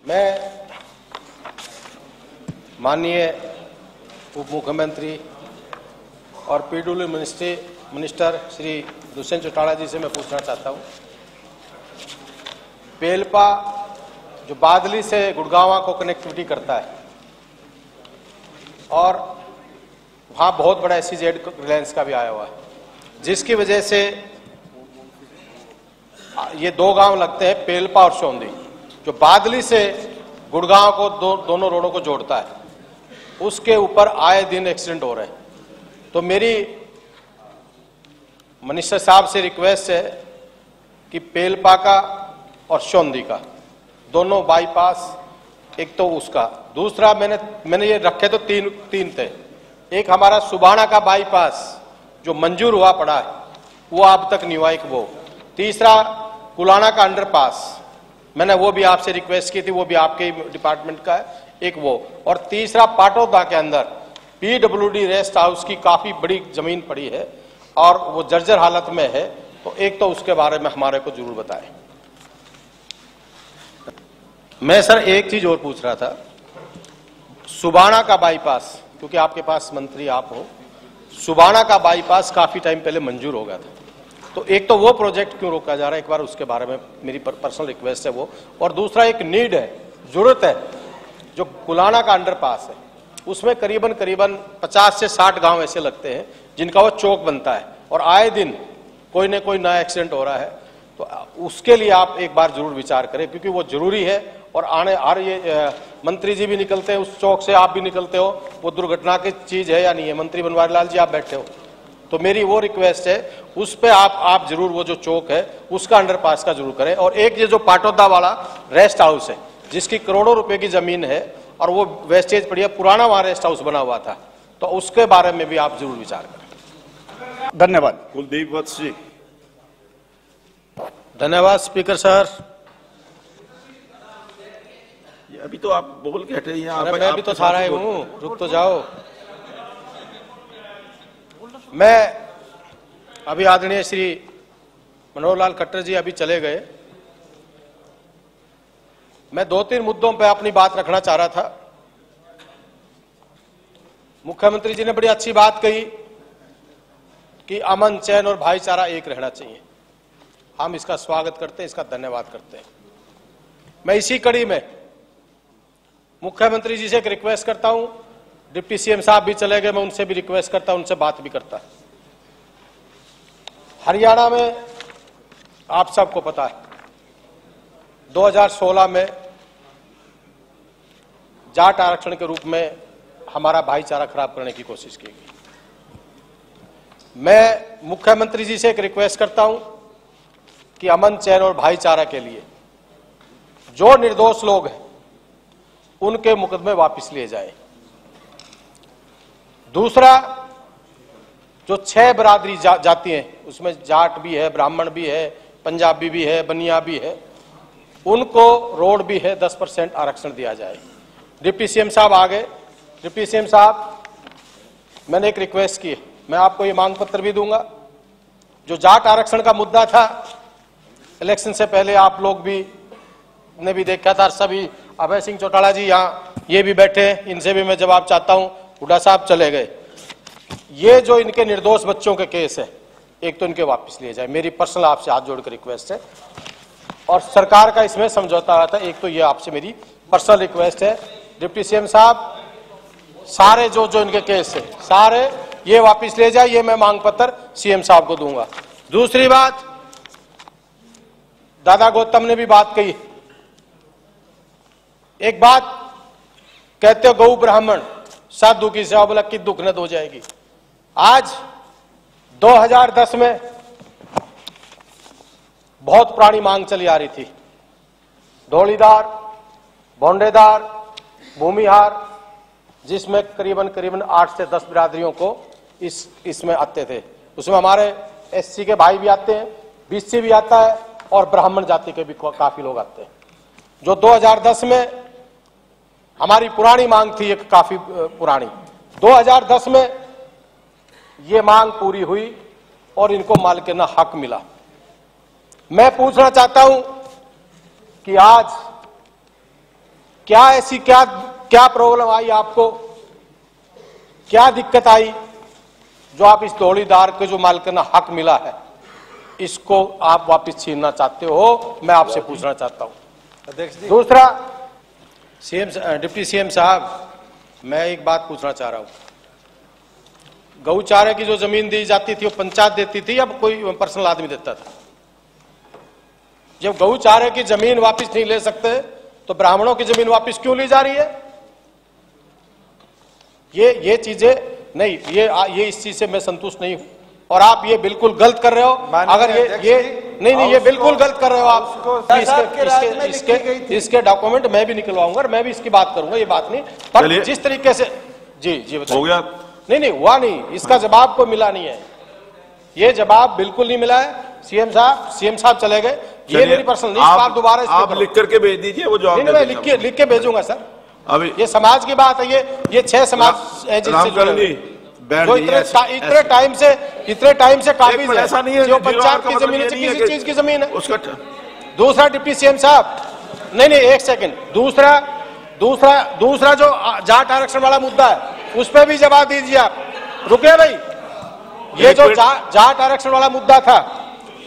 मैं माननीय उप मुख्यमंत्री और पीडब्ल्यू मिनिस्टर श्री दुष्यंत चौटाला जी से मैं पूछना चाहता हूं, पेलपा जो बादली से गुड़गांव को कनेक्टिविटी करता है और वहां बहुत बड़ा SEZ रिलायंस का भी आया हुआ है, जिसकी वजह से ये दो गांव लगते हैं पेलपा और शौंदी, जो बादली से गुड़गांव को दोनों रोडों को जोड़ता है, उसके ऊपर आए दिन एक्सीडेंट हो रहे हैं। तो मेरी मिनिस्टर साहब से रिक्वेस्ट है कि पेलपा का और शौंदी का दोनों बाईपास, एक तो उसका, दूसरा मैंने ये रखे तो तीन थे। एक हमारा सुबाना का बाईपास जो मंजूर हुआ पड़ा है वो अब तक नहीं हुआ, एक वो। तीसरा कुलाना का अंडरपास, मैंने वो भी आपसे रिक्वेस्ट की थी, वो भी आपके डिपार्टमेंट का है, एक वो। और तीसरा पाटौदा के अंदर PWD रेस्ट हाउस की काफी बड़ी जमीन पड़ी है और वो जर्जर हालत में है, तो एक तो उसके बारे में हमारे को जरूर बताएं। मैं सर एक चीज और पूछ रहा था, सुबाना का बाईपास, क्योंकि आपके पास मंत्री आप हो, सुबाना का बाईपास काफी टाइम पहले मंजूर हो गया था, तो एक तो वो प्रोजेक्ट क्यों रोका जा रहा है, एक बार उसके बारे में मेरी पर्सनल रिक्वेस्ट है वो। और दूसरा एक नीड है, जरूरत है, जो कुलाना का अंडरपास है उसमें करीबन 50 से 60 गांव ऐसे लगते हैं जिनका वो चौक बनता है और आए दिन कोई न कोई नया एक्सीडेंट हो रहा है, तो उसके लिए आप एक बार जरूर विचार करें, क्योंकि वो जरूरी है। और ये मंत्री जी भी निकलते हैं उस चौक से, आप भी निकलते हो, वो दुर्घटना की चीज है या नहीं है? मंत्री बनवारी लाल जी आप बैठे हो, तो मेरी वो रिक्वेस्ट है उस पे आप जरूर वो जो चौक है उसका अंडरपास का जरूर करें। और एक ये जो पाटौदा वाला रेस्ट हाउस है जिसकी करोड़ों रुपए की जमीन है और वो वेस्टेज पड़ी है, पुराना वहां रेस्ट हाउस बना हुआ था, तो उसके बारे में भी आप जरूर विचार करें। धन्यवाद। कुलदीप वत्स जी। धन्यवाद स्पीकर सर। अभी तो आप बोल के हटे हैं। मैं भी तो सारा ही हूँ, रुक तो जाओ। मैं अभी आदरणीय श्री मनोहर लाल खट्टर जी अभी चले गए, मैं 2-3 मुद्दों पे अपनी बात रखना चाह रहा था। मुख्यमंत्री जी ने बड़ी अच्छी बात कही कि अमन, चैन और भाईचारा एक रहना चाहिए। हम इसका स्वागत करते हैं, इसका धन्यवाद करते हैं। मैं इसी कड़ी में मुख्यमंत्री जी से एक रिक्वेस्ट करता हूं, डिप्टी CM साहब भी चले गए, मैं उनसे भी रिक्वेस्ट करता हूं, उनसे बात भी करता। हरियाणा में आप सबको पता है 2016 में जाट आरक्षण के रूप में हमारा भाईचारा खराब करने की कोशिश की गई। मैं मुख्यमंत्री जी से एक रिक्वेस्ट करता हूं कि अमन, चैन और भाईचारा के लिए जो निर्दोष लोग हैं उनके मुकदमे वापस लिए जाए। दूसरा, जो 6 बरादरी जाति हैं, उसमें जाट भी है, ब्राह्मण भी है, पंजाबी भी है, बनिया भी है, उनको रोड भी है 10% आरक्षण दिया जाए। डिप्टी CM साहब आ गए। डिप्टी CM साहब, मैंने एक रिक्वेस्ट की है, मैं आपको ये मांग पत्र भी दूंगा। जो जाट आरक्षण का मुद्दा था, इलेक्शन से पहले आप लोग भी ने भी देखा था, सभी अभय सिंह चौटाला जी यहाँ ये भी बैठे हैं, इनसे भी मैं जवाब चाहता हूं। हुड्डा साहब चले गए। ये जो इनके निर्दोष बच्चों के केस है, एक तो इनके वापस लिए जाए, मेरी पर्सनल आपसे हाथ जोड़कर रिक्वेस्ट है। और सरकार का इसमें समझौता रहा था, एक तो ये आपसे मेरी पर्सनल रिक्वेस्ट है। डिप्टी CM साहब, सारे जो इनके केस है सारे ये वापस ले जाए, ये मैं मांग पत्र CM साहब को दूंगा। दूसरी बात, दादा गौतम ने भी बात कही, एक बात कहते हो गौ ब्राह्मण साधु की सेवा, बोला कि दुख न हो जाएगी। आज 2010 में बहुत पुरानी मांग चली आ रही थी, ढोलीदार, भोंडेदार, भूमिहार, जिसमें करीबन 8 से 10 बिरादरियों को इसमें आते थे। उसमें हमारे SC के भाई भी आते हैं, BC भी आता है और ब्राह्मण जाति के भी काफी लोग आते हैं। जो 2010 में हमारी पुरानी मांग थी, एक काफी पुरानी, 2010 में ये मांग पूरी हुई और इनको मालिकाना हक मिला। मैं पूछना चाहता हूं कि आज क्या ऐसी क्या प्रॉब्लम आई आपको, क्या दिक्कत आई जो आप इस दौड़ीदार के जो मालिकाना हक मिला है इसको आप वापस छीनना चाहते हो? मैं आपसे पूछना चाहता हूं। अध्यक्ष जी, दूसरा, डिप्टी सीएम साहब, मैं एक बात पूछना चाह रहा हूं। गौचारे की जो जमीन दी जाती थी वो पंचायत देती थी या कोई पर्सनल आदमी देता था? जब गौचारे की जमीन वापस नहीं ले सकते तो ब्राह्मणों की जमीन वापस क्यों ली जा रही है? ये चीजें नहीं, ये इस चीज से मैं संतुष्ट नहीं हूं और आप ये बिल्कुल गलत कर रहे हो। अगर ये नहीं, ये बिल्कुल गलत कर रहे हो आप। इसके डॉक्यूमेंट मैं भी निकलवाऊंगा और मैं भी इसकी बात करूंगा, ये बात नहीं। पर जिस तरीके से जी बताइए। हो गया? नहीं हुआ नहीं, इसका जवाब को मिला नहीं है, ये जवाब बिल्कुल नहीं मिला है। सीएम साहब चले गए, ये मेरी पर्सनल नहीं, इस बार दोबारा आप लिख करके भेज दीजिए वो जवाब। नहीं, मैं लिख के भेजूंगा सर। अभी ये समाज की बात है, ये 6 समाज है जिससे जो इतने टाइम से काबिज है, ऐसा नहीं है जो पंचायत की जमीन है, किसी चीज की जमीन है उसका। दूसरा डिप्टी सीएम साहब, नहीं एक सेकंड, दूसरा जो जाट आरक्षण वाला मुद्दा है उस पर भी जवाब दीजिए आप। रुके भाई, ये जो जाट आरक्षण वाला मुद्दा था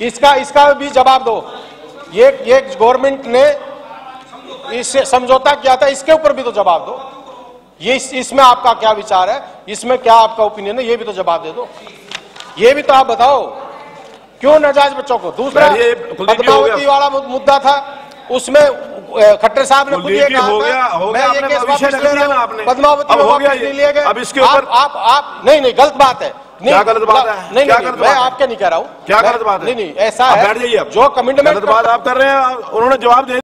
इसका भी जवाब दो। ये गवर्नमेंट ने इससे समझौता किया था, इसके ऊपर भी तो जवाब दो। ये इसमें आपका क्या विचार है, इसमें क्या आपका ओपिनियन है, ये भी तो जवाब दे दो। ये भी तो आप बताओ क्यों नाजायज बच्चों को। दूसरा पद्मावती वाला मुद्दा था, उसमें खट्टर साहब ने खुद ये कहा था मैं ये केस वापस ले रहा हूं, पद्मावती को वापस नहीं लिए गए। अब इसके ऊपर आप नहीं गलत बात है। क्या गलत बात है? नहीं मैं आपके नहीं कह रहा हूं। क्या गलत बात है? नहीं ऐसा है, बैठ जाइए। जो कमिटमेंट गलत बात आप कर रहे हैं, उन्होंने जवाब दे